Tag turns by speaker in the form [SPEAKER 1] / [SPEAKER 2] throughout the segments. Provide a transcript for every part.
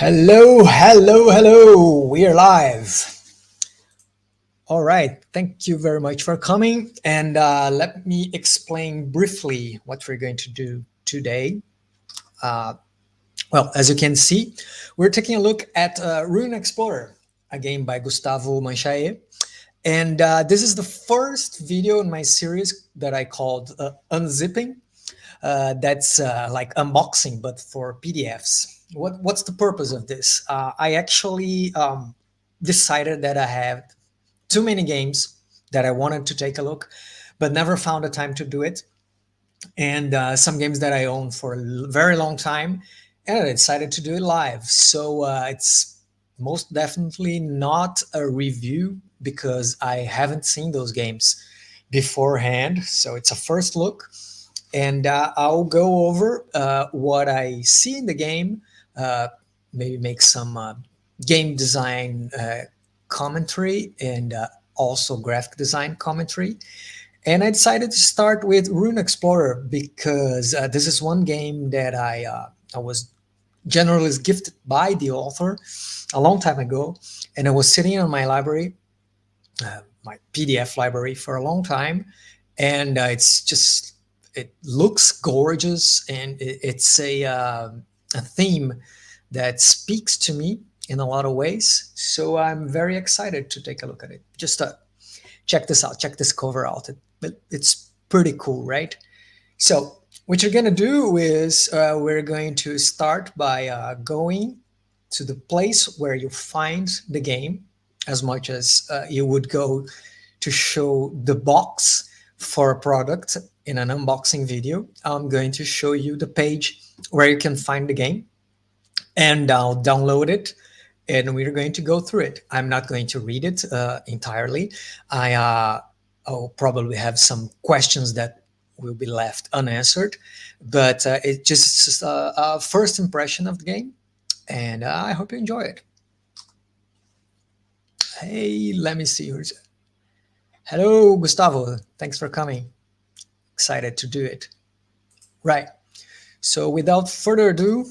[SPEAKER 1] Hello, hello, hello. We are live. All right. Thank you very much for coming. And let me explain briefly what we're going to do today. Uh, well, as you can see, we're taking a look at Rune Explorer, a game by Gustavo Manchae. And this is the first video in my series that I called Unzipping. That's like unboxing, but for PDFs. What's the purpose of this? I actually decided that I have too many games that I wanted to take a look, but never found the time to do it. And some games that I own for a very long time, and I decided to do it live. So it's most definitely not a review because I haven't seen those games beforehand. So it's a first look, and I'll go over what I see in the game, uh, maybe make some game design commentary and also graphic design commentary. And I decided to start with Rune Explorer because this is one game that I was generally gifted by the author a long time ago, and I was sitting on my library, my PDF library, for a long time, and it's just it looks gorgeous, and it's a theme that speaks to me in a lot of ways. So I'm very excited to take a look at it. Just check this out, check this cover out. It's pretty cool, right? So what you're gonna do is we're going to start by going to the place where you find the game, as much as you would go to show the box for a product in an unboxing video. I'm going to show you the page where you can find the game, and I'll download it, and we're going to go through it. I'm not going to read it entirely. I'll probably have some questions that will be left unanswered, but it's just a first impression of the game, and I hope you enjoy it. Hey, let me see who's. Hello, Gustavo. Thanks for coming. Excited to do it. Right. So without further ado,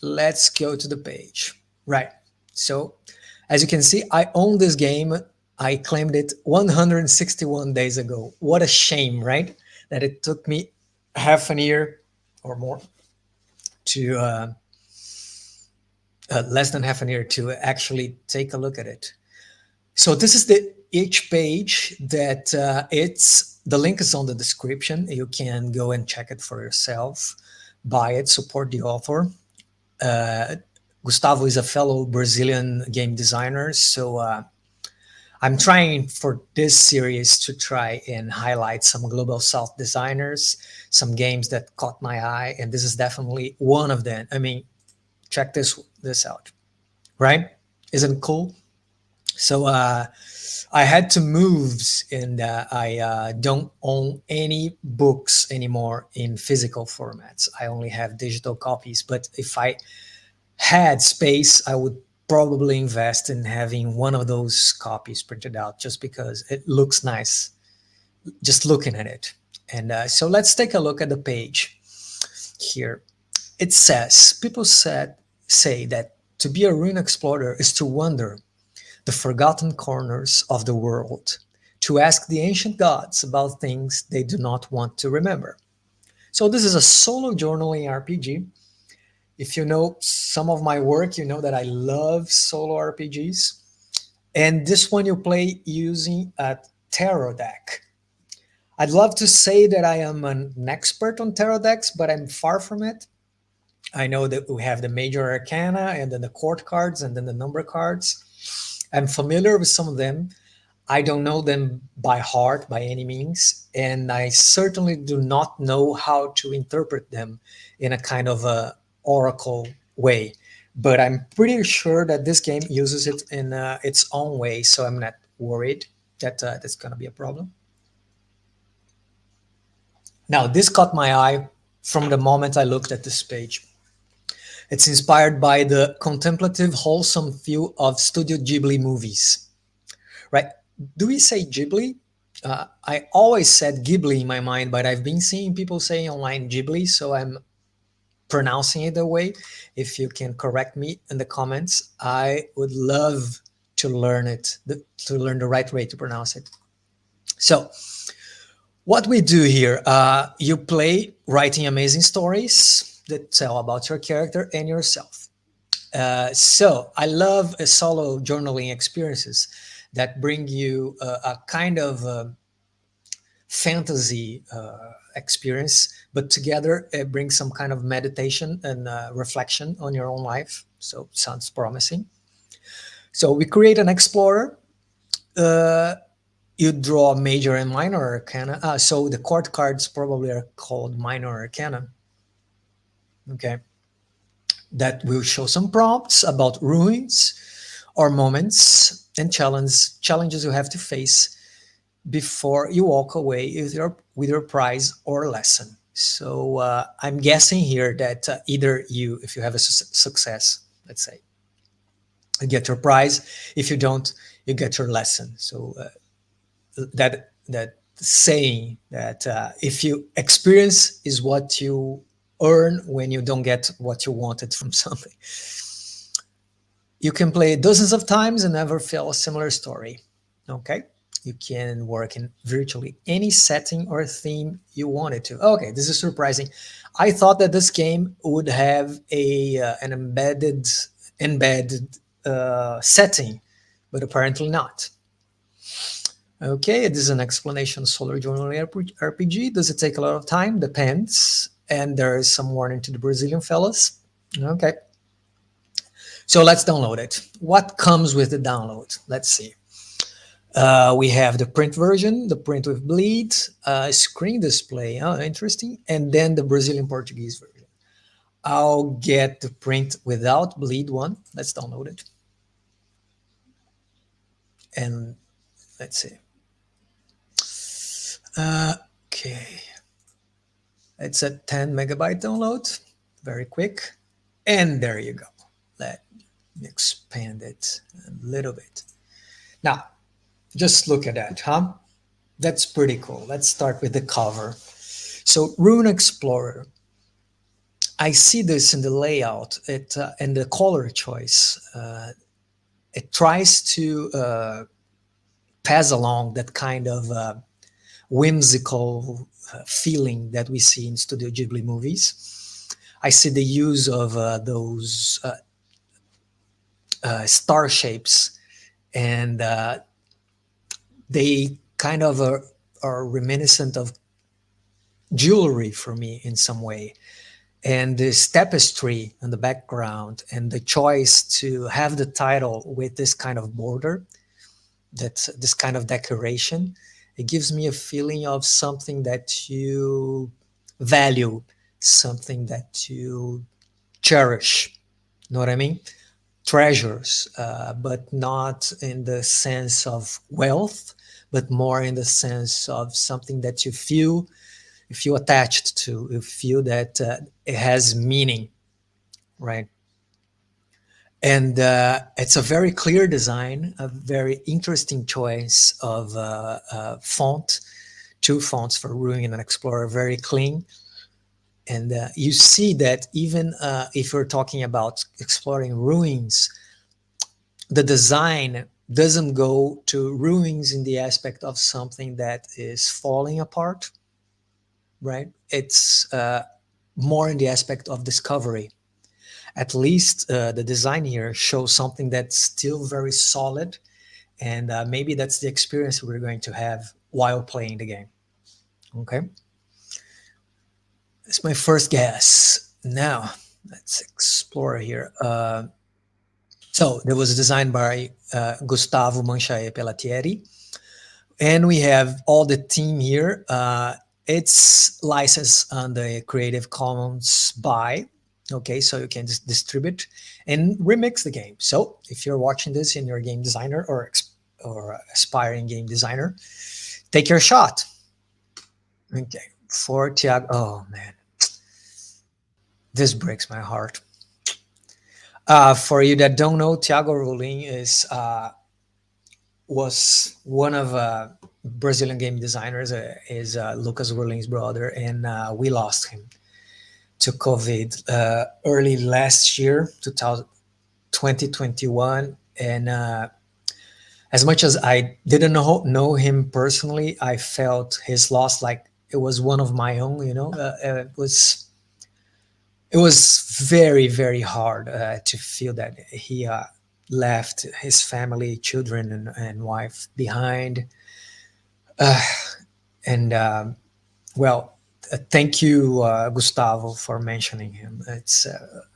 [SPEAKER 1] let's go to the page. Right. So as you can see, I own this game. I claimed it 161 days ago. What a shame, right? That it took me half an year or more to less than half an year to actually take a look at it. So this is the each page that it's the link is on the description. You can go and check it for yourself, buy it, support the author. Gustavo is a fellow Brazilian game designer, so I'm trying for this series to try and highlight some global south designers, some games that caught my eye, and this is definitely one of them. I mean, check this out, right? Isn't it cool? So I had to move, and I don't own any books anymore in physical formats. I only have digital copies. But if I had space, I would probably invest in having one of those copies printed out just because it looks nice just looking at it. And so let's take a look at the page here. It says, people say that to be a rune explorer is to wander the forgotten corners of the world, to ask the ancient gods about things they do not want to remember. So this is a solo journaling RPG. If you know some of my work, you know that I love solo RPGs. And this one you play using a tarot deck. I'd love to say that I am an expert on tarot decks, but I'm far from it. I know that we have the major arcana and then the court cards and then the number cards. I'm familiar with some of them. I don't know them by heart by any means, and I certainly do not know how to interpret them in a kind of a oracle way. But I'm pretty sure that this game uses it in its own way, so I'm not worried that that's going to be a problem. Now, this caught my eye from the moment I looked at this page. It's inspired by the contemplative, wholesome feel of Studio Ghibli movies, right? Do we say Ghibli? I always said Ghibli in my mind, but I've been seeing people saying online Ghibli, so I'm pronouncing it that way. If you can correct me in the comments, I would love to learn it, to learn the right way to pronounce it. So, what we do here, you play writing amazing stories that tell about your character and yourself. So I love solo journaling experiences that bring you a kind of fantasy experience, but together it brings some kind of meditation and reflection on your own life. So sounds promising. So we create an explorer. Uh, you draw major and minor arcana. So the court cards probably are called minor arcana. Okay, that will show some prompts about ruins or moments and challenges you have to face before you walk away with your prize or lesson. So I'm guessing here that either you, if you have a success, let's say, you get your prize. If you don't, you get your lesson. So that saying that if you experience is what you earn when you don't get what you wanted from something. You can play dozens of times and never feel a similar story. Okay. You can work in virtually any setting or theme you wanted to. Okay, this is surprising. I thought that this game would have a an embedded setting, but apparently not. Okay, this is an explanation of Solar Journal RPG. Does it take a lot of time? Depends. And there is some warning to the Brazilian fellas. Okay. So let's download it. What comes with the download? Let's see. We have the print version, the print with bleed, screen display. Oh, interesting. And then the Brazilian Portuguese version. I'll get the print without bleed one. Let's download it. And let's see. Okay. It's a 10 megabyte download. Very quick. And there you go. Let me expand it a little bit. Now, just look at that, huh? That's pretty cool. Let's start with the cover. So Rune Explorer. I see this in the layout and the color choice. It tries to pass along that kind of whimsical feeling that we see in Studio Ghibli movies. I see the use of those star shapes, and they kind of are reminiscent of jewelry for me in some way. And this tapestry in the background and the choice to have the title with this kind of border, that's this kind of decoration, it gives me a feeling of something that you value, something that you cherish. You know what I mean? Treasures, but not in the sense of wealth, but more in the sense of something that you feel attached to, you feel that it has meaning, right? And it's a very clear design, a very interesting choice of font, two fonts for Ruin and Explorer, very clean. And you see that even if you're talking about exploring ruins, the design doesn't go to ruins in the aspect of something that is falling apart, right? It's more in the aspect of discovery. At least the design here shows something that's still very solid, and maybe that's the experience we're going to have while playing the game. Okay, that's my first guess. Now let's explore here. So it was designed by Gustavo Manchae Pellatieri, and we have all the team here. It's licensed under Creative Commons by. Okay, so you can distribute and remix the game. So if you're watching this and you're a game designer or aspiring game designer, take your shot. Okay, for Tiago. Oh man, this breaks my heart. For you that don't know, Tiago Rolim was one of Brazilian game designers. Is Lucas Rolim's brother, and we lost him. to COVID early last year, 2021. And as much as I didn't know him personally, I felt his loss like it was one of my own. It was very very hard to feel that he left his family, children, and wife behind. And well, thank you, Gustavo, for mentioning him. It's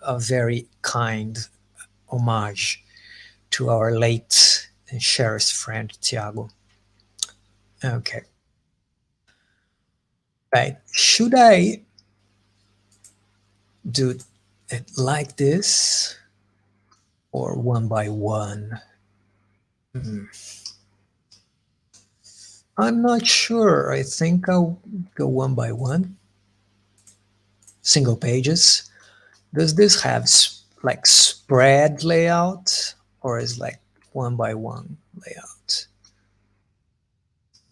[SPEAKER 1] a very kind homage to our late and cherished friend Tiago. Okay, right. Should I do it like this or one by one? Hmm. I'm not sure. I think I'll go one by one. Single pages. Does this have like spread layout or is like one by one layout?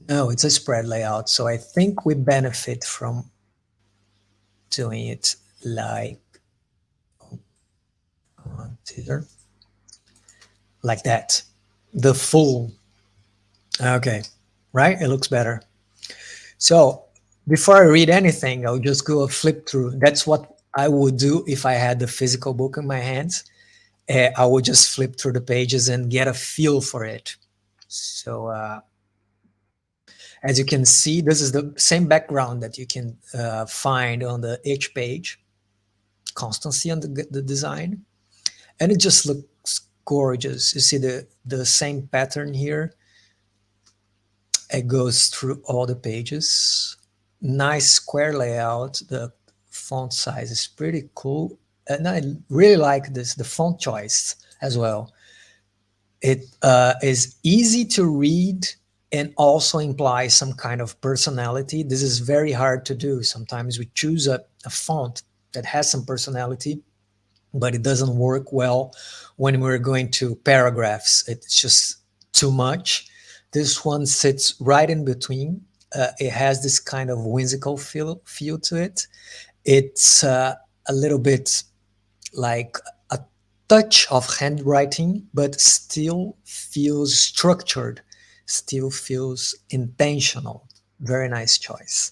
[SPEAKER 1] No, it's a spread layout. So I think we benefit from doing it like here, like that. The full. Okay, right? It looks better. So before I read anything, I'll just go a flip through. That's what I would do if I had the physical book in my hands. I would just flip through the pages and get a feel for it. So as you can see, this is the same background that you can find on the each page. Constancy on the design, and it just looks gorgeous. You see the same pattern here. It goes through all the pages. Nice square layout. The font size is pretty cool, and I really like this the font choice as well. It is easy to read and also implies some kind of personality. This is very hard to do. Sometimes we choose a font that has some personality, but it doesn't work well when we're going to paragraphs. It's just too much. This one sits right in between. It has this kind of whimsical feel to it. It's a little bit like a touch of handwriting, but still feels structured, still feels intentional. Very nice choice.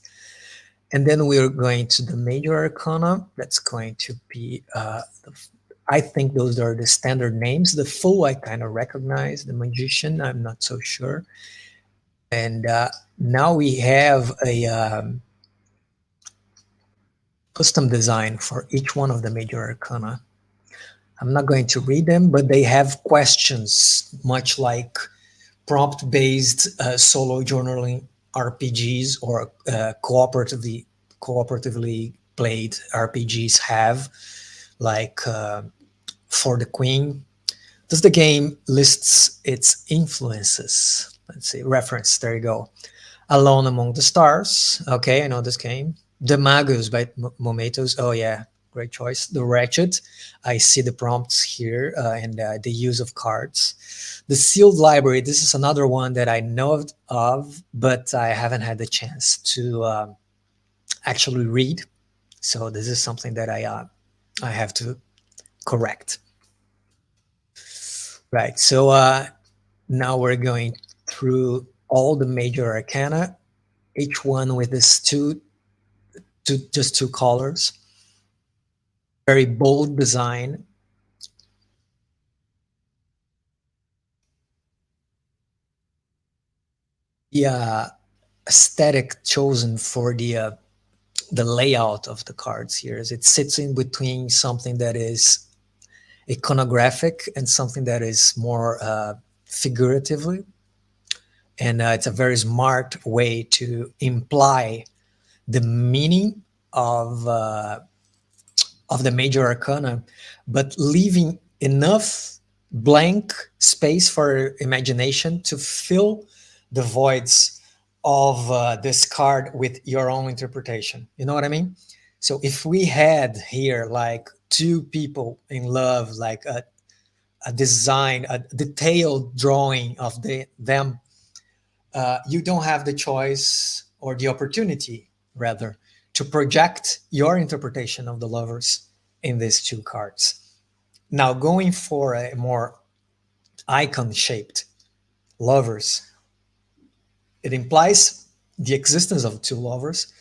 [SPEAKER 1] And then we're going to the major arcana. That's going to be, I think those are the standard names. The full, I kind of recognize. The magician, I'm not so sure. And now we have a custom design for each one of the major arcana. I'm not going to read them, but they have questions, much like prompt-based solo journaling RPGs or cooperatively played RPGs have. Like for the Queen, does the game lists its influences? Let's see, reference. There you go. Alone Among the Stars. Okay, I know this game. The Magus by Mometos. Oh yeah, great choice. The Wretched. I see the prompts here and the use of cards. The Sealed Library. This is another one that I know of, but I haven't had the chance to actually read. So this is something that I have to correct. Right. So now we're going through all the major arcana, each one with this just two colors. Very bold design. The aesthetic chosen for the layout of the cards here is it sits in between something that is iconographic and something that is more figuratively, and it's a very smart way to imply the meaning of the major arcana, but leaving enough blank space for imagination to fill the voids of this card with your own interpretation. You know what I mean? So if we had here like two people in love, like a design, a detailed drawing of them, you don't have the choice or the opportunity, rather, to project your interpretation of the lovers in these two cards. Now, going for a more icon shaped lovers, it implies the existence of two lovers,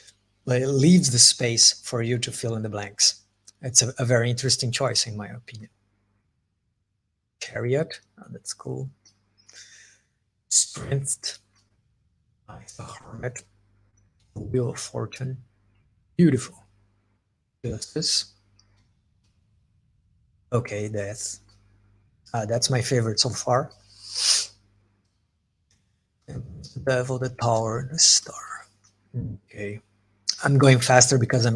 [SPEAKER 1] but it leaves the space for you to fill in the blanks. It's a very interesting choice, in my opinion. Chariot, oh, that's cool. Strength, nice. Hermit, Wheel of Fortune, beautiful. Justice, okay, that's my favorite so far. The Devil, the Tower, and the Star. Okay, I'm going faster because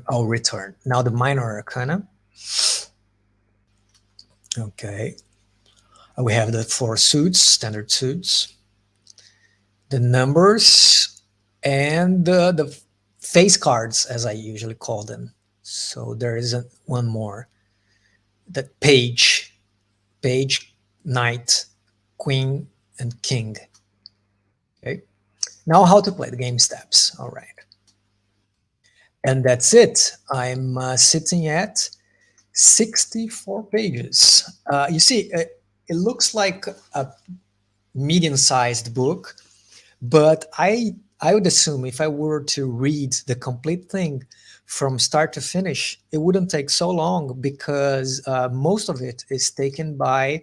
[SPEAKER 1] I'll return. Now the Minor Arcana. Okay, we have the four suits, standard suits, the numbers, and the face cards, as I usually call them. So there isn't one more. That page, knight, queen, and king. Okay. Now how to play the game steps. All right. And that's it. I'm sitting at 64 pages. You see, it looks like a medium-sized book, but I would assume if I were to read the complete thing from start to finish, it wouldn't take so long because most of it is taken by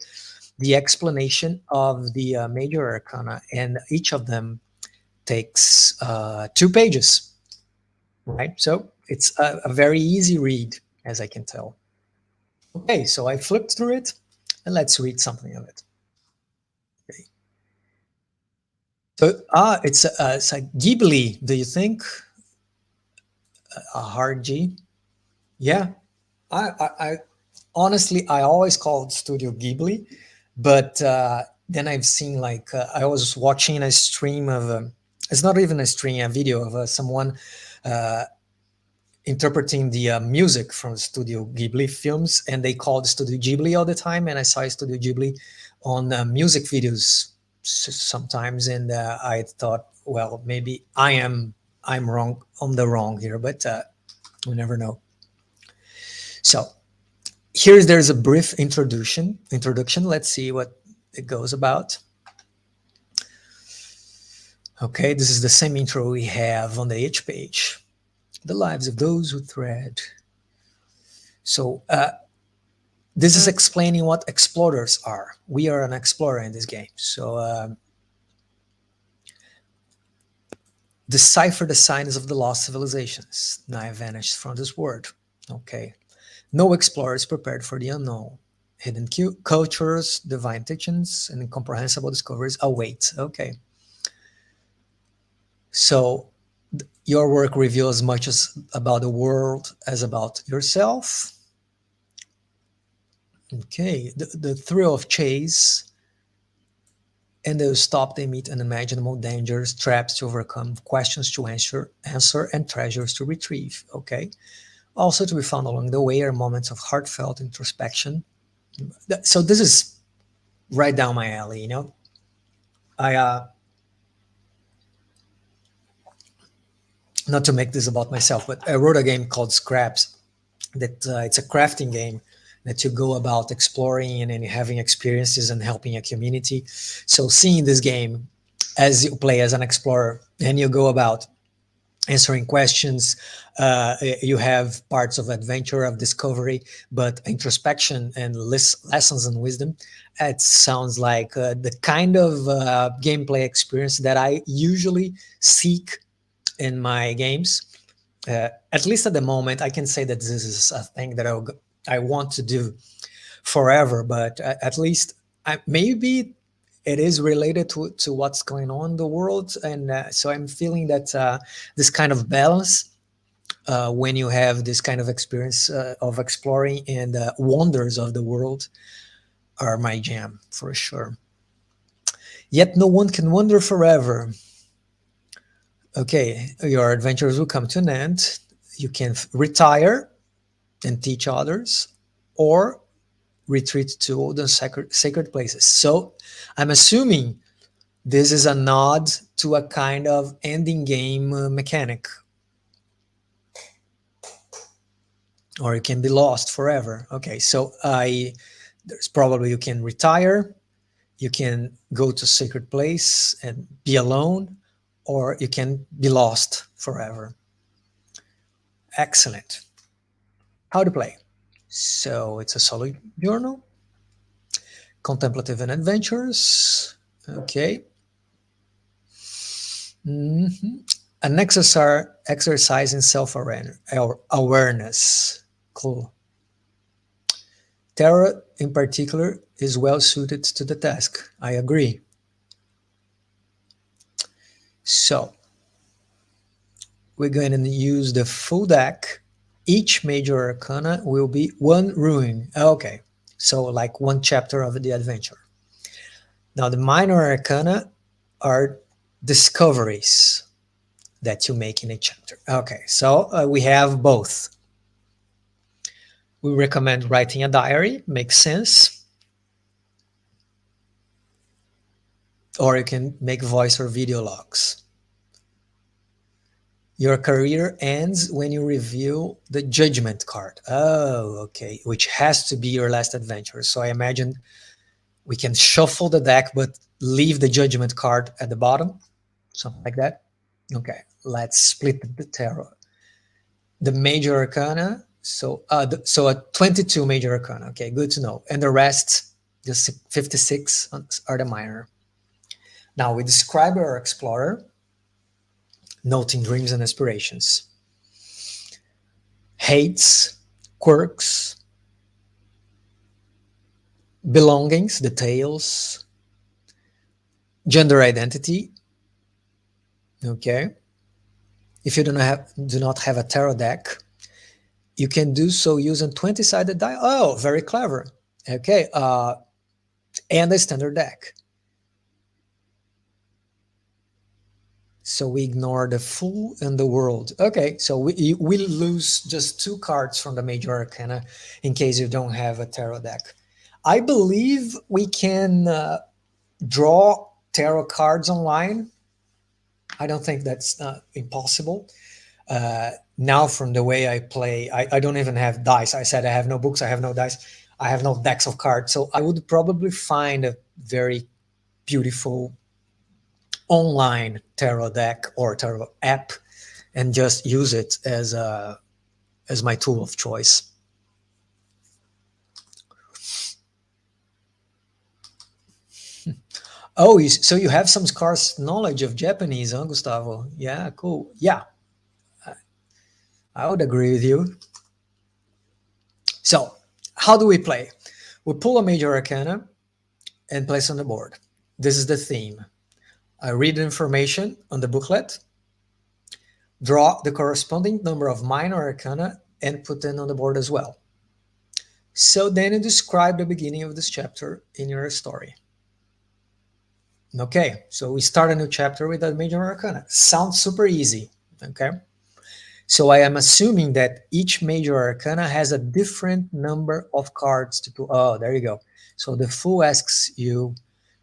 [SPEAKER 1] the explanation of the major arcana, and each of them takes 2 pages, right? So it's a very easy read, as I can tell. Okay, so I flipped through it, and let's read something of it. Okay. So, it's a Ghibli, do you think? A hard G? Yeah. I honestly, I always called Studio Ghibli, but then I've seen like, I was watching a stream of, it's not even a stream, a video of someone uh, interpreting the music from Studio Ghibli films, and they called Studio Ghibli all the time. And I saw Studio Ghibli on music videos sometimes, and I thought, well, maybe I'm wrong on the wrong here, but we never know. So there's a brief introduction. Let's see what it goes about. Okay, this is the same intro we have on the H page. The lives of those who thread. So this is explaining what explorers are. We are an explorer in this game. So decipher the signs of the lost civilizations. Now I vanished from this world. Okay. No explorer is prepared for the unknown. Hidden cultures, divine teachings, and incomprehensible discoveries await. Okay. So your work reveals as much as about the world as about yourself. Okay. The thrill of chase, and they'll stop, they meet unimaginable dangers, traps to overcome, questions to answer, and treasures to retrieve. Okay. Also to be found along the way are moments of heartfelt introspection. So this is right down my alley, you know. I not to make this about myself, but I wrote a game called Scraps. That it's a crafting game that you go about exploring and having experiences and helping a community. So seeing this game as you play as an explorer and you go about answering questions, you have parts of adventure, of discovery, but introspection and lessons and wisdom. It sounds like the kind of gameplay experience that I usually seek in my games. At least at the moment, I can say that this is a thing that I want to do forever, but at least maybe it is related to what's going on in the world. And so I'm feeling that this kind of balance, when you have this kind of experience of exploring and wonders of the world, are my jam for sure. Yet no one can wander forever. Okay, your adventures will come to an end. You can retire and teach others, or retreat to old and sacred places. So I'm assuming this is a nod to a kind of ending game mechanic. or you can be lost forever. Okay, so there's probably you can retire, you can go to a sacred place and be alone, or you can be lost forever. Excellent. How to play? So it's a solo journal, contemplative and adventures. Okay. Mhm. An exercise in self awareness. Cool. Tarot, in particular, is well suited to the task. I agree. So we're going to use the full deck. Each major arcana will be one ruin. Okay, so like one chapter of the adventure. Now the minor arcana are discoveries that you make in a chapter. Okay, so we have both. We recommend writing a diary, makes sense. Or you can make voice or video logs. Your career ends when you reveal the judgment card. Oh, okay, which has to be your last adventure. So I imagine we can shuffle the deck, but leave the judgment card at the bottom, something like that. Okay, let's split the tarot. The major arcana. So a 22 major arcana. Okay, good to know. And the rest, the 56 are the minor. Now we describe our explorer, noting dreams and aspirations, hates, quirks, belongings, details, gender identity. Okay. If you do not have a tarot deck, you can do so using 20-sided die. Oh, very clever. Okay. And a standard deck. So we ignore the Fool and the World. Okay, so we lose just 2 cards from the major arcana in case you don't have a tarot deck. I believe we can draw tarot cards online. I don't think that's impossible. Now, from the way I play, I don't even have dice. I said I have no books, I have no dice, I have no decks of cards. So I would probably find a very beautiful online tarot deck or tarot app and just use it as my tool of choice. Oh, so you have some scarce knowledge of Japanese, huh, Gustavo? Yeah, cool. Yeah, I would agree with you. So, how do we play? We pull a major arcana and place on the board. This is the theme. I read information on the booklet, draw the corresponding number of minor arcana, and put them on the board as well. So then you describe the beginning of this chapter in your story. Okay, so we start a new chapter with a major arcana. Sounds super easy. Okay, so I am assuming that each major arcana has a different number of cards to pull. Oh, there you go. So the Fool asks you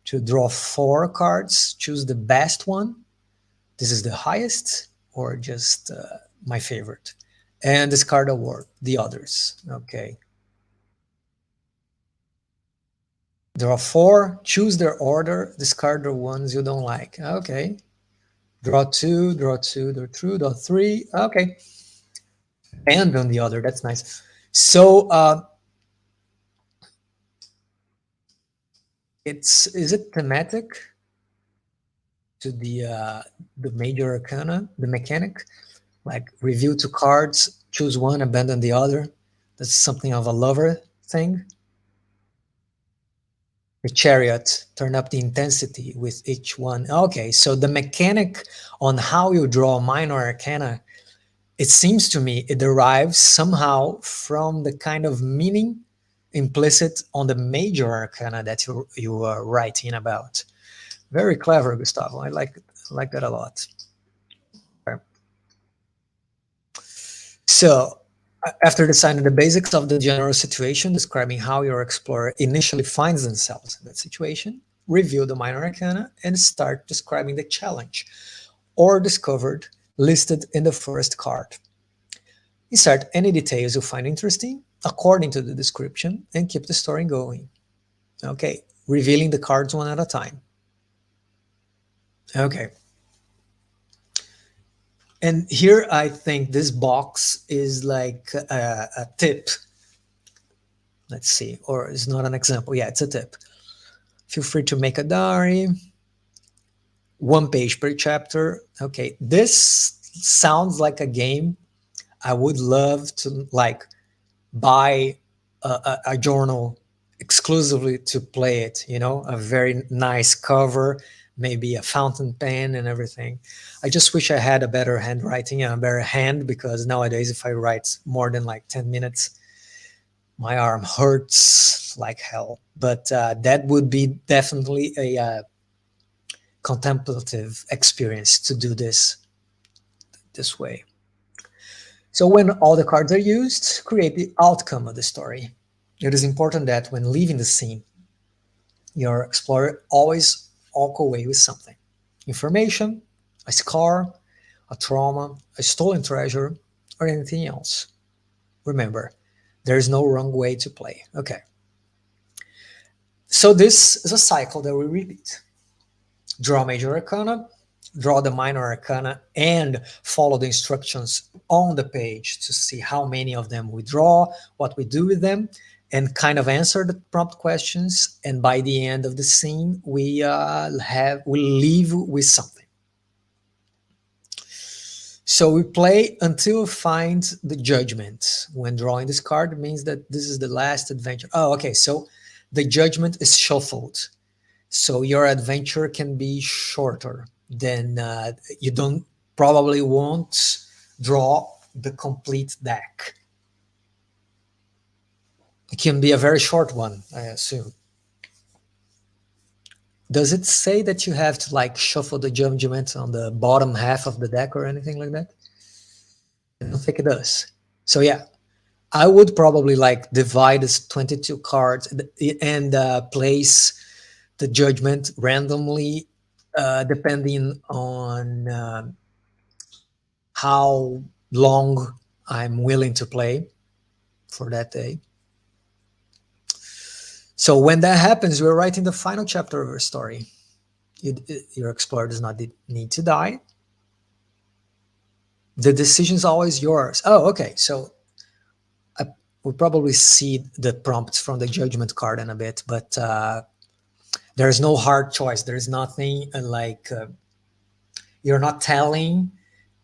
[SPEAKER 1] to draw 4 cards, choose the best one. This is the highest, or just my favorite, and discard the others. Okay. Draw 4, choose their order, discard the ones you don't like. Okay. Draw 2, draw 2, draw 3. Okay. And on the other, that's nice. So is it thematic to the major arcana, the mechanic? Like review 2 cards, choose one, abandon the other. That's something of a lover thing. The chariot, turn up the intensity with each one. Okay, so the mechanic on how you draw minor arcana, it seems to me it derives somehow from the kind of meaning implicit on the major arcana that you are writing about. Very clever, Gustavo. I like that a lot. So after deciding the basics of the general situation, describing how your explorer initially finds themselves in that situation, review the minor arcana and start describing the challenge or discovered listed in the first card. Insert any details you find interesting according to the description and keep the story going. Okay, revealing the cards one at a time. Okay, and here I think this box is like a tip. Let's see, or it's not an example. Yeah, it's a tip. Feel free to make a diary, 1 page per chapter. Okay, this sounds like a game I would love to like buy a journal exclusively to play it, you know, a very nice cover, maybe a fountain pen and everything. I just wish I had a better handwriting and a better hand, because nowadays if I write more than like 10 minutes, my arm hurts like hell. But that would be definitely a contemplative experience to do this way. So when all the cards are used, create the outcome of the story. It is important that when leaving the scene, your explorer always walk away with something: information, a scar, a trauma, a stolen treasure, or anything else. Remember, there is no wrong way to play. Okay. So this is a cycle that we repeat. Draw major arcana, draw the minor arcana, and follow the instructions on the page to see how many of them we draw, what we do with them, and kind of answer the prompt questions. And by the end of the scene, we leave with something. So we play until we find the judgment. When drawing this card, it means that this is the last adventure. Oh, okay. So the judgment is shuffled. So your adventure can be shorter than you don't probably won't draw the complete deck. It can be a very short one, I assume. Does it say that you have to like shuffle the judgment on the bottom half of the deck or anything like that? I don't think it does. So yeah, I would probably like divide this 22 cards and place the judgment randomly, depending on how long I'm willing to play for that day. So when that happens, we're writing the final chapter of your story. Your explorer does not need to die. The decision is always yours. Oh, okay. So we'll probably see the prompts from the judgment card in a bit, but there's no hard choice. There's nothing like you're not telling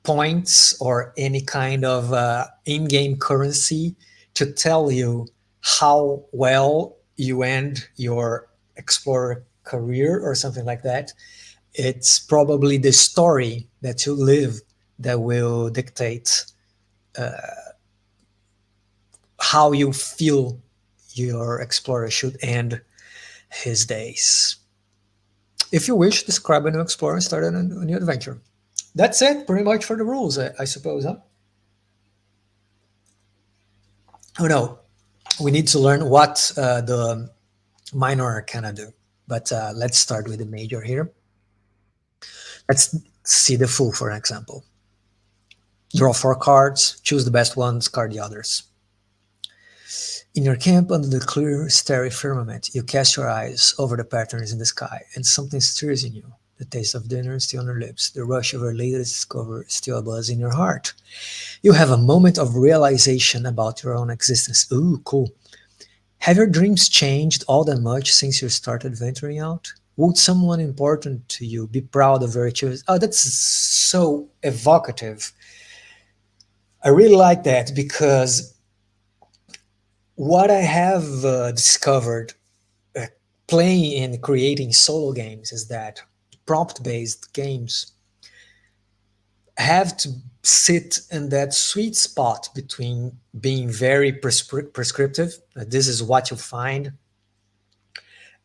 [SPEAKER 1] points or any kind of in-game currency to tell you how well you end your explorer career or something like that. It's probably the story that you live that will dictate how you feel your explorer should end his days. If you wish, describe a new explorer and start a new adventure. That's it, pretty much, for the rules, I suppose, huh? Oh no, we need to learn what the minor arcana do. But let's start with the major here. Let's see the full, for example. Draw 4 cards, choose the best ones, card the others. In your camp under the clear, starry firmament, you cast your eyes over the patterns in the sky, and something stirs in you. The taste of dinner is still on your lips, the rush of your latest discovery is still a buzz in your heart. You have a moment of realization about your own existence. Ooh, cool. Have your dreams changed all that much since you started venturing out? Would someone important to you be proud of your achievements? Oh, that's so evocative. I really like that, because what I have discovered playing and creating solo games is that prompt-based games have to sit in that sweet spot between being very prescriptive, this is what you find,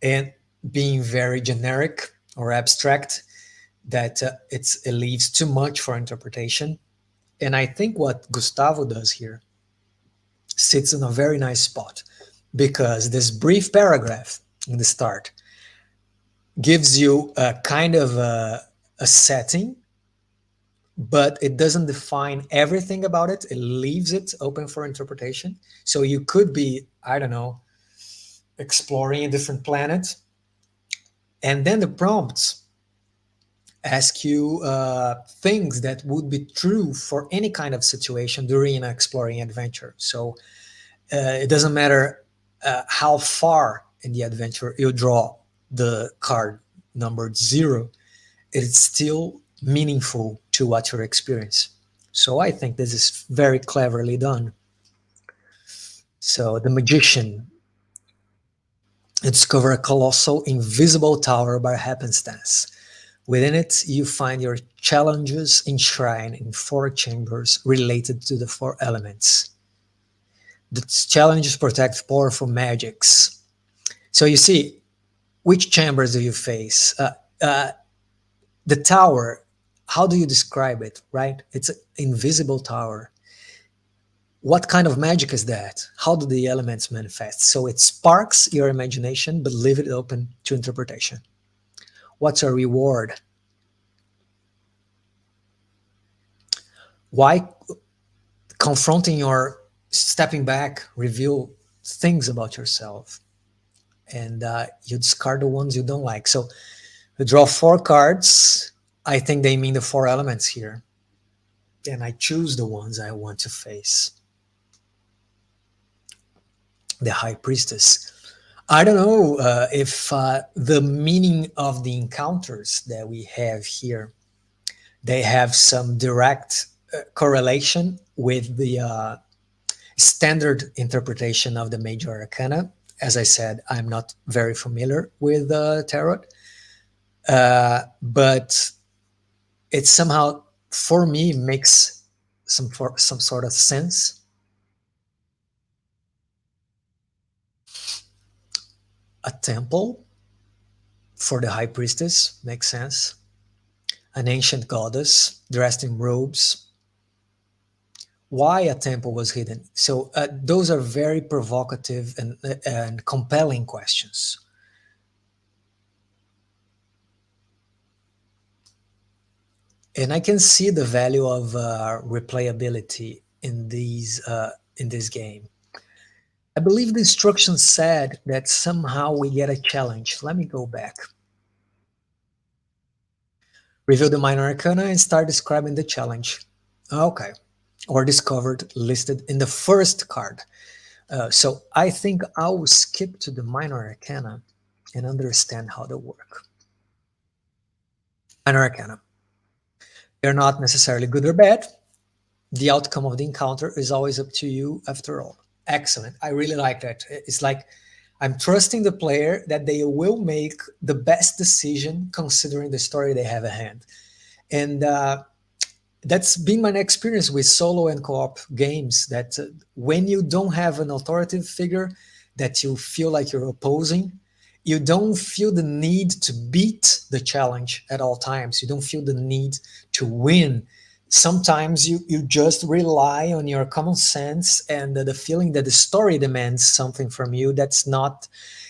[SPEAKER 1] and being very generic or abstract, that it leaves too much for interpretation. And I think what Gustavo does here sits in a very nice spot, because this brief paragraph in the start gives you a kind of a setting but it doesn't define everything about it. It leaves it open for interpretation. So you could be, I don't know, exploring a different planet, and then the prompts ask you things that would be true for any kind of situation during an exploring adventure. So it doesn't matter how far in the adventure you draw the card numbered zero, it's still meaningful to what you experience. So I think this is very cleverly done. So the magician, discover a colossal invisible tower by happenstance. Within it, you find your challenges enshrined in four chambers related to the four elements. The challenges protect powerful magics. So you see, which chambers do you face? The tower, how do you describe it, right? It's an invisible tower. What kind of magic is that? How do the elements manifest? So it sparks your imagination, but leave it open to interpretation. What's a reward? Why confronting or stepping back reveal things about yourself? And you discard the ones you don't like. So you draw four cards. I think they mean the four elements here. And I choose the ones I want to face. The High Priestess. I don't know if the meaning of the encounters that we have here, they have some direct correlation with the standard interpretation of the major arcana. As I said, I'm not very familiar with tarot, but it somehow, for me, makes some sort of sense. A temple for the high priestess makes sense. An ancient goddess dressed in robes. Why a temple was hidden? So those are very provocative and compelling questions. And I can see the value of replayability in this game. I believe the instructions said that somehow we get a challenge. Let me go back. Reveal the minor arcana and start describing the challenge. Okay. Or discovered listed in the first card. So I think I will skip to the minor arcana and understand how they work. Minor arcana. They're not necessarily good or bad. The outcome of the encounter is always up to you after all. Excellent. I really like that. It's like I'm trusting the player that they will make the best decision considering the story they have at hand. And that's been my experience with solo and co-op games, that when you don't have an authoritative figure that you feel like you're opposing, you don't feel the need to beat the challenge at all times. You don't feel the need to win. Sometimes you just rely on your common sense and the feeling that the story demands something from you that's not,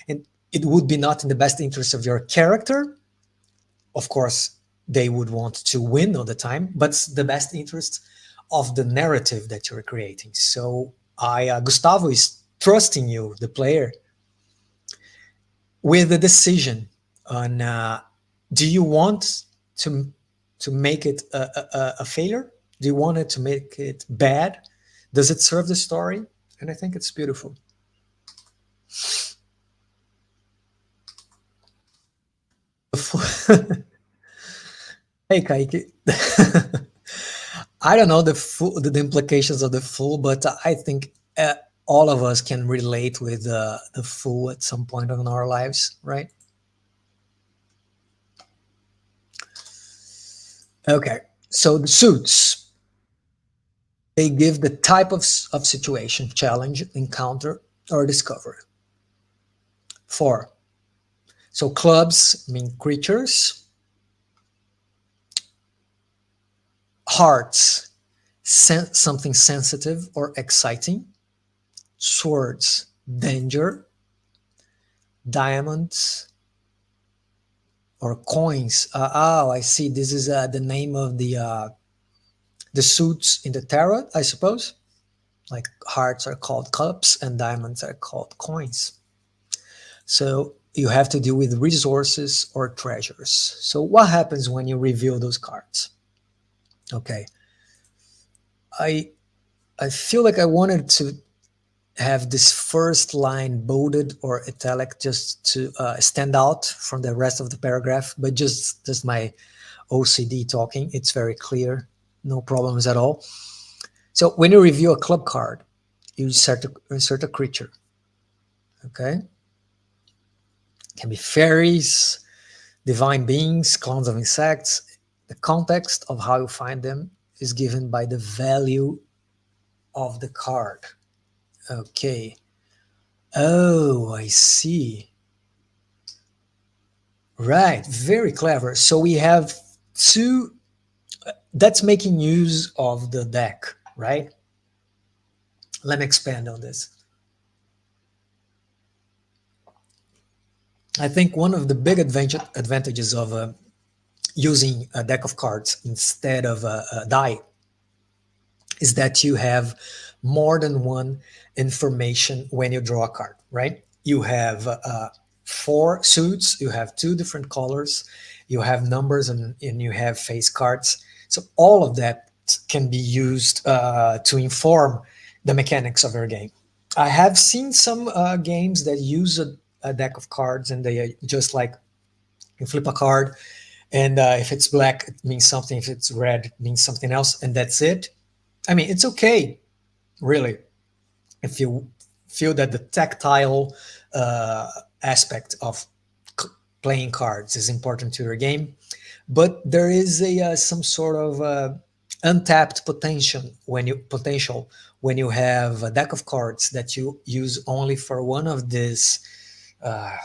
[SPEAKER 1] and it would be not in the best interest of your character. Of course, they would want to win all the time, but it's the best interest of the narrative that you're creating. So Gustavo is trusting you, the player, with the decision on do you want to make it a failure? Do you want it to make it bad? Does it serve the story? And I think it's beautiful. Hey, Kaique. I don't know the implications of the fool, but I think all of us can relate with the fool at some point in our lives, right? Okay, so the suits, they give the type of situation, challenge, encounter, or discovery. Four. So clubs mean creatures, hearts, something sensitive or exciting, swords, danger, diamonds, or coins. Oh, I see. This is the name of the the suits in the tarot, I suppose. Like hearts are called cups and diamonds are called coins. So you have to deal with resources or treasures. So what happens when you reveal those cards? Okay, I I feel like I wanted to have this first line bolded or italic just to stand out from the rest of the paragraph, but just my OCD talking. It's very clear, no problems at all. So when you review a club card, you insert a creature. Okay, can be fairies, divine beings, clones of insects. The context of how you find them is given by the value of the card. Okay. Oh, I see. Right. Very clever. So we have two, that's making use of the deck, right? Let me expand on this. I think one of the big advantages of using a deck of cards instead of a die is that you have more than one information when you draw a card, right? You have four suits, you have two different colors, you have numbers, and you have face cards. So all of that can be used to inform the mechanics of your game. I have seen some games that use a deck of cards and they just like you flip a card and if it's black it means something, if it's red it means something else, and that's it. I mean, it's okay, really, if you feel that the tactile uh, aspect of playing cards is important to your game. But there is a some sort of untapped potential when you have a deck of cards that you use only for one of uh,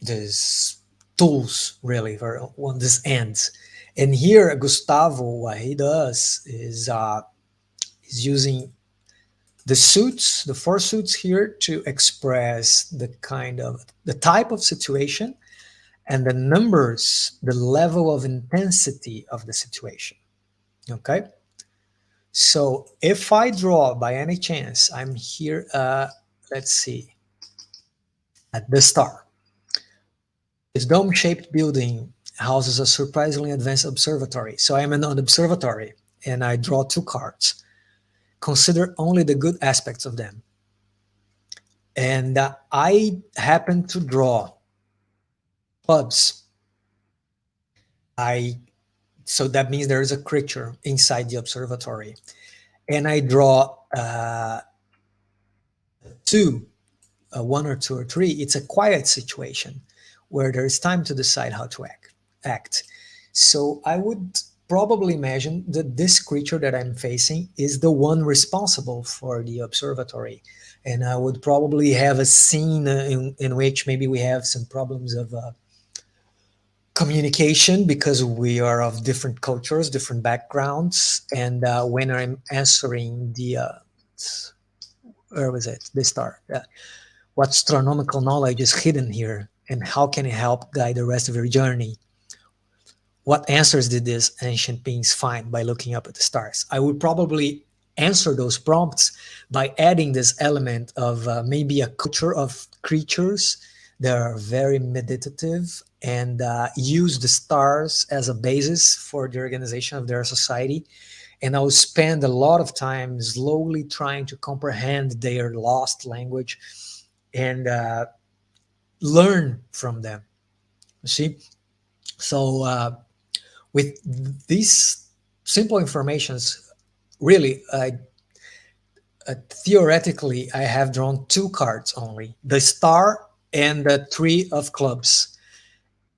[SPEAKER 1] these tools, really, for one of these ends. And here, Gustavo, what he does is using the suits, the four suits here, to express the type of situation and the numbers, the level of intensity of the situation. Okay. So if I draw by any chance, I'm here, let's see, at the star. This dome shaped building houses a surprisingly advanced observatory. So I'm in an observatory and I draw two cards. Consider only the good aspects of them. And I happen to draw clubs. I So that means there is a creature inside the observatory, and I draw two, one or two or three. It's a quiet situation where there is time to decide how to act. So I would probably imagine that this creature that I'm facing is the one responsible for the observatory. And I would probably have a scene in which maybe we have some problems of communication because we are of different cultures, different backgrounds. And when I'm answering where was it? The star. What astronomical knowledge is hidden here, and how can it help guide the rest of your journey? What answers did these ancient beings find by looking up at the stars? I would probably answer those prompts by adding this element of maybe a culture of creatures that are very meditative and use the stars as a basis for the organization of their society. And I will spend a lot of time slowly trying to comprehend their lost language and learn from them. You see? So, with these simple informations, really, theoretically, I have drawn two cards only, the star and the three of clubs.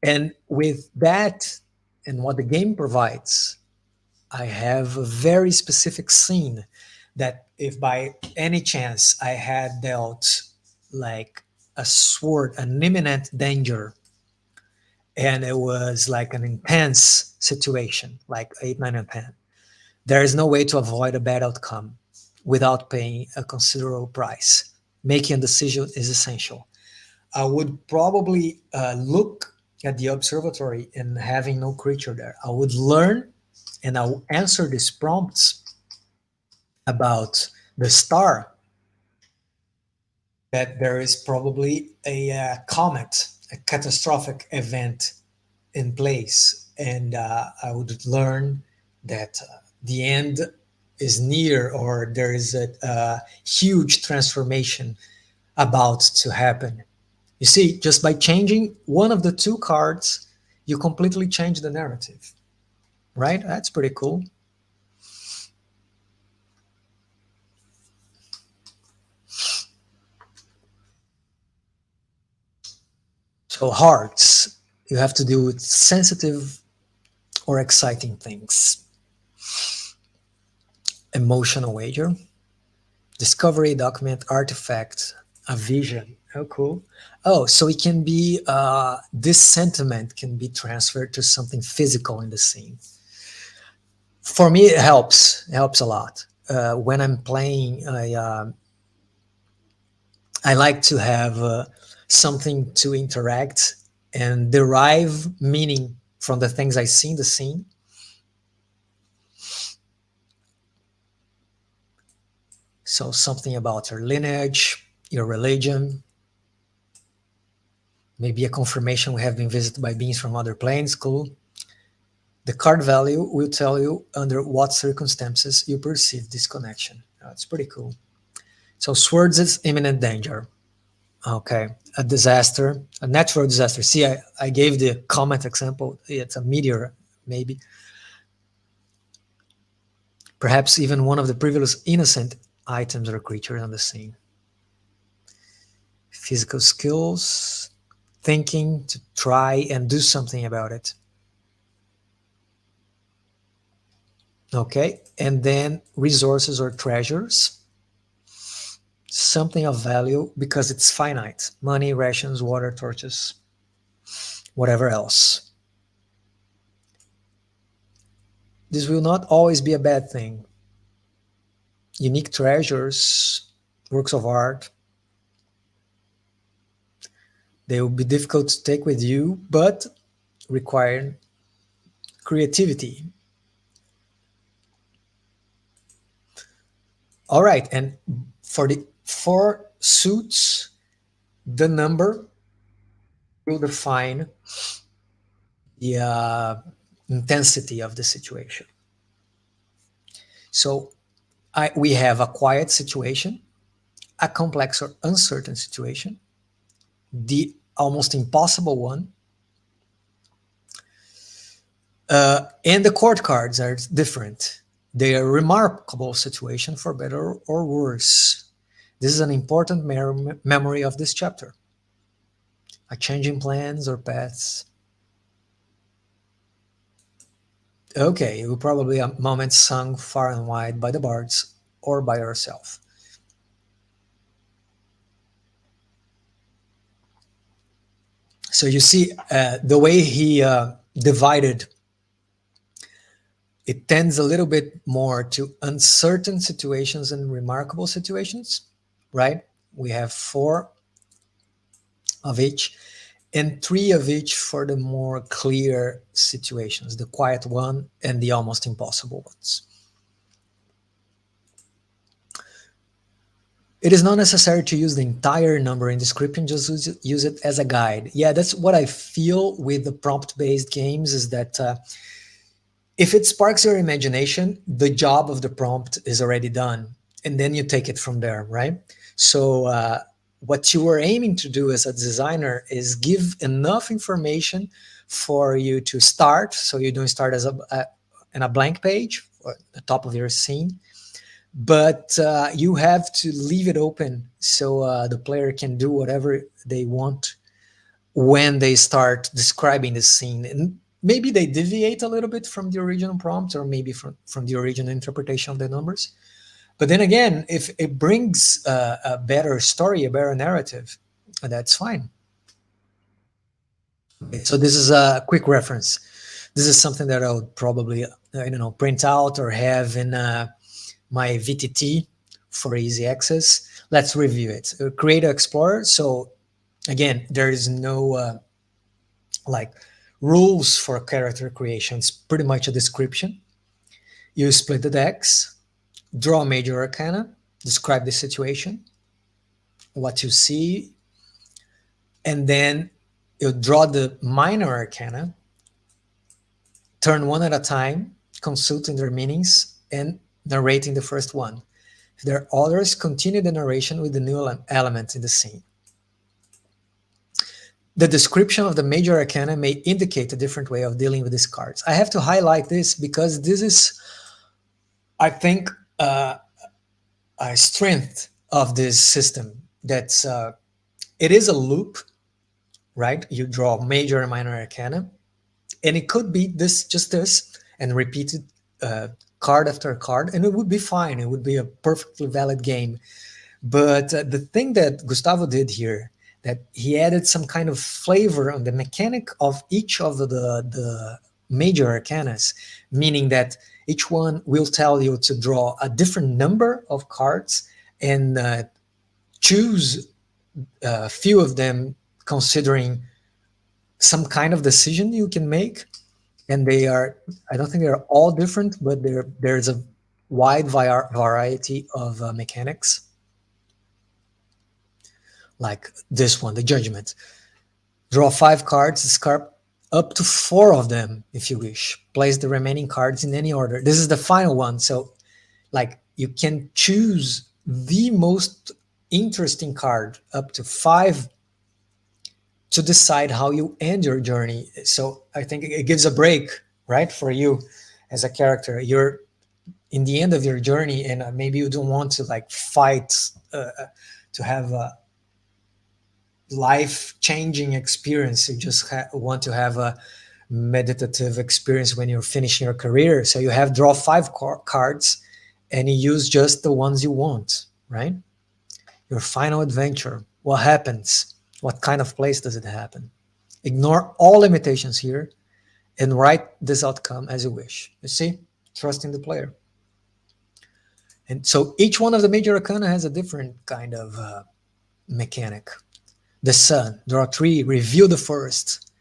[SPEAKER 1] And with that and what the game provides, I have a very specific scene that if by any chance I had dealt like a sword, an imminent danger, and it was like an intense situation, like 8, 9, and 10, there is no way to avoid a bad outcome without paying a considerable price. Making a decision is essential. I would probably look at the observatory and having no creature there. I would learn and I'll answer these prompts about the star, that there is probably a comet, a catastrophic event in place, and I would learn that the end is near, or there is a huge transformation about to happen. You see, just by changing one of the two cards, you completely change the narrative, right? That's pretty cool. So, hearts, you have to deal with sensitive or exciting things. Emotional wager, discovery, document, artifact, a vision. Oh, cool. Oh, so it can be, this sentiment can be transferred to something physical in the scene. For me, it helps a lot. When I'm playing, I like to have something to interact and derive meaning from the things I see in the scene. So something about your lineage, your religion, maybe a confirmation we have been visited by beings from other planes. Cool. The card value will tell you under what circumstances you perceive this connection. That's pretty cool. So swords is imminent danger. Okay. A disaster, a natural disaster. See, I gave the comet example. It's a meteor, maybe. Perhaps even one of the previous innocent items or creatures on the scene. Physical skills, thinking to try and do something about it. Okay. And then resources or treasures, something of value because it's finite: money, rations, water, torches, whatever else. This will not always be a bad thing. Unique treasures, works of art, they will be difficult to take with you, but require creativity. All right, and for the four suits, the number will define the intensity of the situation. So we have a quiet situation, a complex or uncertain situation, the almost impossible one, and the court cards are different. They are a remarkable situation for better or worse. This is an important memory of this chapter. A change in plans or paths. Okay, it will probably a moment sung far and wide by the bards or by yourself. So you see the way he divided, it tends a little bit more to uncertain situations and remarkable situations, right? We have four of each and three of each for the more clear situations, the quiet one and the almost impossible ones. It is not necessary to use the entire number in description, just use it as a guide. Yeah, that's what I feel with the prompt-based games, is that if it sparks your imagination, the job of the prompt is already done. And then you take it from there, right? So what you are aiming to do as a designer is give enough information for you to start. So you don't start as in a blank page or the top of your scene, but you have to leave it open so the player can do whatever they want when they start describing the scene. And maybe they deviate a little bit from the original prompt, or maybe from the original interpretation of the numbers. But then again, if it brings a better story, a better narrative, that's fine. Okay, so this is a quick reference. This is something that I would probably, I don't know, print out or have in my VTT for easy access. Let's review it. Create an Explorer. So again, there is no like rules for character creation. It's pretty much a description. You split the decks, draw a major arcana, describe the situation, what you see, and then you draw the minor arcana, turn one at a time, consulting their meanings, and narrating the first one. If there are others, continue the narration with the new element in the scene. The description of the major arcana may indicate a different way of dealing with these cards. I have to highlight this because this is, I think, a strength of this system. That's it is a loop, right? You draw major and minor arcana, and it could be this, just this, and repeated card after card, and it would be fine. It would be a perfectly valid game. But the thing that Gustavo did here, that he added some kind of flavor on the mechanic of each of the major arcanas, meaning that each one will tell you to draw a different number of cards and choose a few of them considering some kind of decision you can make. And they are, I don't think they're all different, but there's a wide variety of mechanics. Like this one, the Judgment. Draw 5 cards, discard up to 4 of them if you wish. Place the remaining cards in any order. This is the final one, so like you can choose the most interesting card, up to 5, to decide how you end your journey. So I think it gives a break, right, for you as a character. You're in the end of your journey, and maybe you don't want to like fight to have a life-changing experience. You just want to have a meditative experience when you're finishing your career. So you have draw 5 cards, and you use just the ones you want, right? Your final adventure. What happens? What kind of place does it happen? Ignore all limitations here and write this outcome as you wish. You see? Trusting the player. And so each one of the major arcana has a different kind of mechanic. The Sun, draw 3, review the first.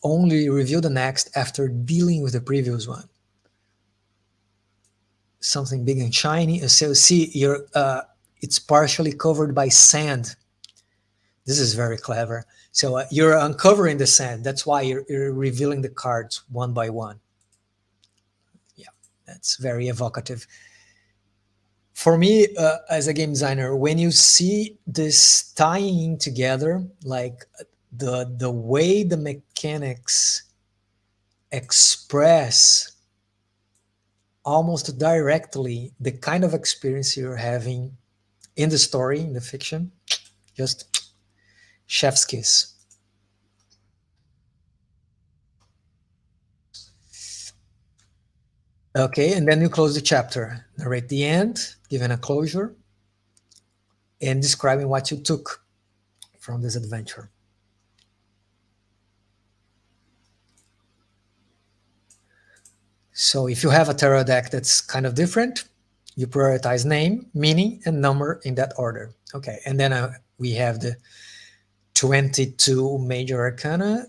[SPEAKER 1] Only review the next after dealing with the previous one. Something big and shiny. So see, it's partially covered by sand. This is very clever. So you're uncovering the sand. That's why you're revealing the cards one by one. Yeah, that's very evocative. For me, as a game designer, when you see this tying together, like the way the mechanics express almost directly the kind of experience you're having in the story, in the fiction, just chef's kiss. Okay, and then you close the chapter, narrate the end, giving a closure, and describing what you took from this adventure. So if you have a tarot deck that's kind of different, you prioritize name, meaning, and number in that order. Okay, and then we have the 22 major arcana,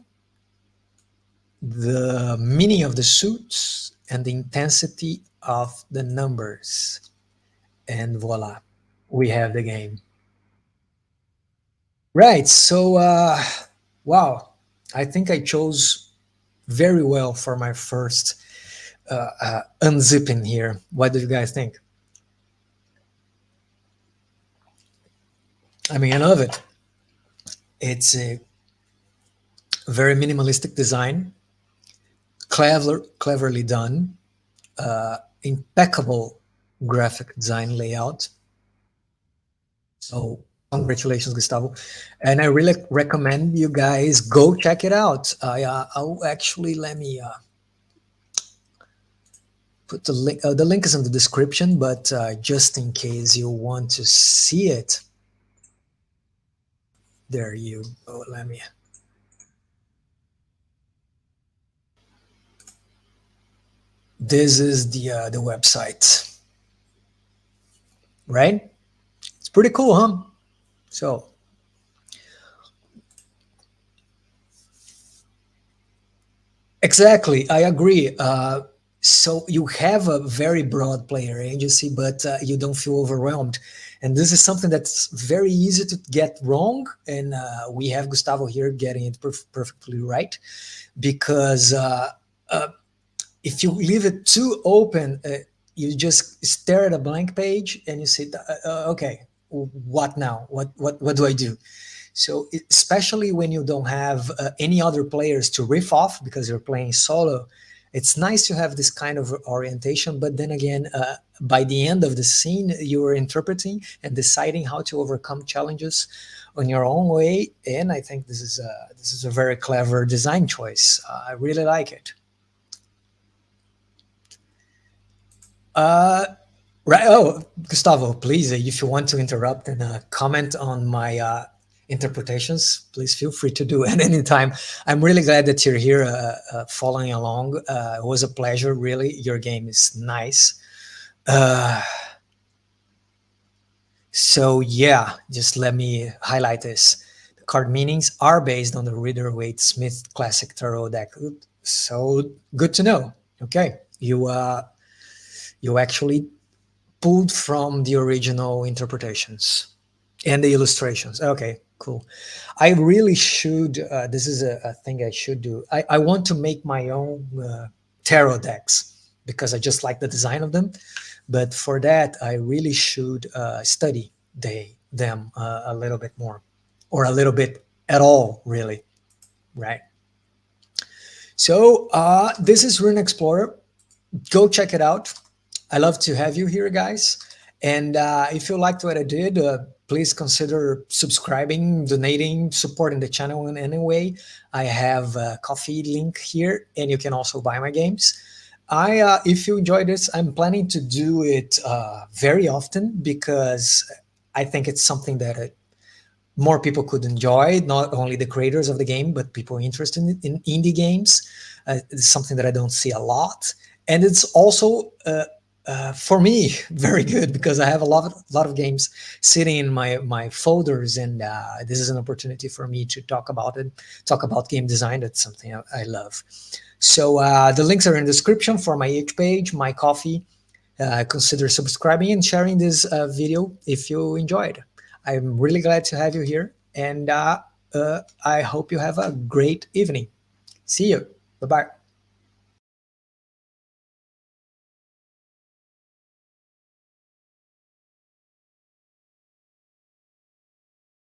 [SPEAKER 1] the meaning of the suits, and the intensity of the numbers. And voila, we have the game. Right, so wow, I think I chose very well for my first unzipping here. What do you guys think? I mean, I love it. It's a very minimalistic design, cleverly done, impeccable graphic design layout. So congratulations, Gustavo. And I really recommend you guys go check it out. I'll actually, let me put the link. The link is in the description, but just in case you want to see it, there you go. Let me. This is the website, right? It's pretty cool, huh? So exactly, I agree. So you have a very broad player agency, but you don't feel overwhelmed. And this is something that's very easy to get wrong. And we have Gustavo here getting it perfectly right, because if you leave it too open, you just stare at a blank page and you say, okay, what now? What do I do? So especially when you don't have any other players to riff off because you're playing solo, it's nice to have this kind of orientation. But then again, by the end of the scene, you're interpreting and deciding how to overcome challenges on your own way. And I think this is a very clever design choice. I really like it. Uh, Right. Oh, Gustavo, please, if you want to interrupt and comment on my interpretations, please feel free to do at any time. I'm really glad that you're here following along. It was a pleasure, really. Your game is nice. Uh, so, yeah, just let me highlight this. The card meanings are based on the Rider Waite Smith Classic Tarot deck. So good to know. Okay. You actually pulled from the original interpretations and the illustrations. Okay, cool. I really should. This is a thing I should do. I want to make my own tarot decks because I just like the design of them. But for that, I really should study them a little bit more, or a little bit at all, really. Right. So this is Rune Explorer. Go check it out. I love to have you here, guys. And if you liked what I did, please consider subscribing, donating, supporting the channel in any way. I have a coffee link here, and you can also buy my games. If you enjoyed this, I'm planning to do it very often because I think it's something that more people could enjoy, not only the creators of the game, but people interested in indie games. It's something that I don't see a lot. And it's also, for me, very good because I have a lot of games sitting in my folders, and this is an opportunity for me to talk about it, talk about game design. That's something I love. So the links are in the description for my each page, my coffee. Consider subscribing and sharing this video if you enjoyed. I'm really glad to have you here, and I hope you have a great evening. See you. Bye bye.